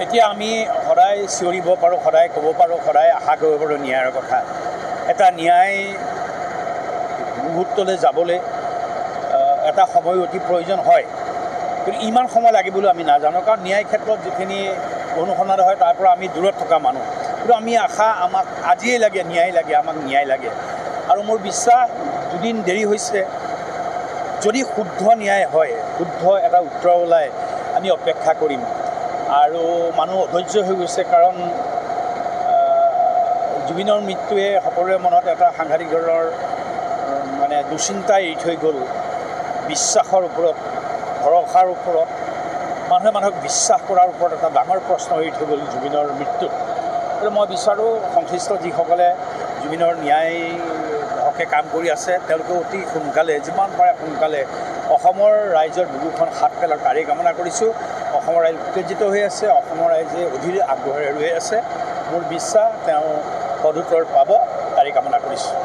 এতিয়া আমি সদায় চিঞৰিব পাৰোঁ, সদায় ক'ব পাৰোঁ, সদায় আশা কৰিব পাৰোঁ ন্যায়ৰ কথা। এটা ন্যায় মুহূৰ্তলৈ যাবলৈ এটা সময় অতি প্ৰয়োজন হয়, কিন্তু ইমান সময় লাগিবলৈ আমি নাজানো, কাৰণ ন্যায় ক্ষেত্ৰত যিখিনি অনুসন্ধান হয় তাৰ পৰা আমি দূৰত থকা মানুহ। কিন্তু আমি আশা, আমাক আজিয়েই লাগে, ন্যায় লাগে, আমাক ন্যায় লাগে। আৰু মোৰ বিশ্বাস দুদিন দেৰি হৈছে, যদি শুদ্ধ ন্যায় হয়, শুদ্ধ এটা উত্তৰ ওলায়, আমি অপেক্ষা কৰিম। আৰু মানুহ অধৈৰ্য হৈ গৈছে, কাৰণ জুবিনৰ মৃত্যুৱে সকলোৰে মনত এটা সাংঘাতিক ধৰণৰ মানে দুশ্চিন্তা এৰি থৈ গ'ল। বিশ্বাসৰ ওপৰত, ভৰসাৰ ওপৰত, মানুহে মানুহক বিশ্বাস কৰাৰ ওপৰত এটা ডাঙৰ প্ৰশ্ন এৰি থৈ গ'ল জুবিনৰ মৃত্যুত। আৰু মই বিচাৰোঁ সংশ্লিষ্ট যিসকলে জুবিনৰ ন্যায় হকে কাম কৰি আছে, তেওঁলোকে অতি সোনকালে, যিমান পাৰে সোনকালে অসমৰ ৰাইজৰ বুকুখন হাত পেলাওক, তাৰেই কামনা কৰিছোঁ। অসমৰ ৰাইজ উত্তেজিত হৈ আছে, অসমৰ ৰাইজে অধীৰ আগ্ৰহেৰে ৰৈ আছে। মোৰ বিশ্বাস তেওঁ সদুত্তৰ পাব, তাৰেই কামনা কৰিছোঁ।